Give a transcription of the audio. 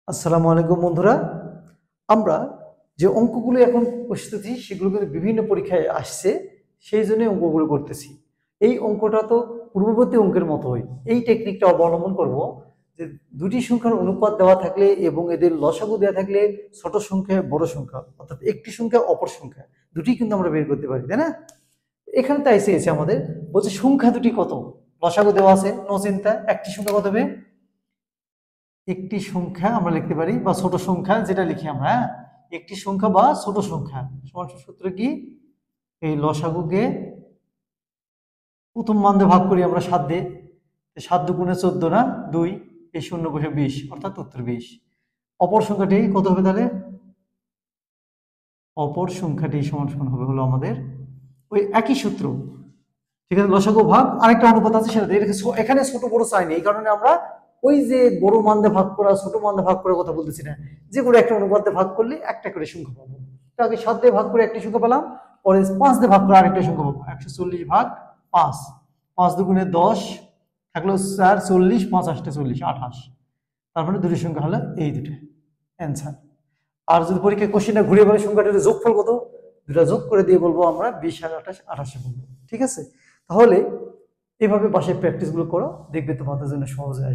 আসসালামু আলাইকুম বন্ধুরা। আমরা যে অঙ্কগুলো এখন করতেছি সেগুলো কিন্তু বিভিন্ন পরীক্ষায় আসছে, সেই জন্য অঙ্কগুলো করতেছি। এই অঙ্কটা তো পূর্ববর্তী অঙ্কের মতোই। এই টেকনিকটা অবলম্বন করব যে দুটি সংখ্যার অনুপাত দেওয়া থাকলে এবং এদের লসাগু দেওয়া থাকলে ছোট সংখ্যা বড় সংখ্যা অর্থাৎ একটি সংখ্যা অপর সংখ্যা দুটি কিন্তু আমরা বের করতে পারি, তাই না? এখানে তাই চেয়েছে আমাদের, বলছে সংখ্যা দুটি কত, লসাগু দেওয়া আছে, নো চিন্তা। একটি সংখ্যা কত হবে? একটি সংখ্যা আমরা লিখতে পারি বা ছোট সংখ্যা যেটা লিখি আমরা, হ্যাঁ, একটি সংখ্যা বা ছোট সংখ্যা সমান সূত্র কি? এই লসাগুকে প্রথম মান দিয়ে ভাগ করি আমরা 7 দিয়ে। 7 দুগুণে 14 না 2, এই 0 বসে 20 অর্থাৎ উত্তর 20। অপর সংখ্যাটি কত হবে তাহলে? অপর সংখ্যাটি সমান সমান হবে হলো আমাদের ওই একই সূত্র, ঠিক আছে, লসাগু ভাগ আরেকটা অনুপাত আছে সেটা দিয়ে। এখানে ছোট বড় চাইনি, এই কারণে আমরা ওই যে বড় মান দিয়ে ভাগ করা ছোট মান দিয়ে ভাগ করার কথা বলতেছি না, যে কোনো একটা অনুপাত দিয়ে ভাগ করলে একটা করে সংখ্যা পাবো। তো আগে 7 দিয়ে ভাগ করে একটি সংখ্যা পেলাম, পরে 5 দিয়ে ভাগ করে আরেকটা সংখ্যা পাবো। 140 ভাগ 5, 5 দুগুণে 10 থাকলো 4, 40, 5 8 40, 28। তারপরে দুটি সংখ্যা হলো এই দুটো অ্যান্সার। আর যদি পরীক্ষায় কোশ্চেনটা ঘুরে বলে সংখ্যাটার যোগফল কত, দুটা যোগ করে দিয়ে বলবো আমরা 20 আর 28, 28 বলবো। ঠিক আছে, তাহলে এভাবে বাসায় প্র্যাকটিস গুলো করো, দেখবে তোমাদের জন্য সহজ হয়।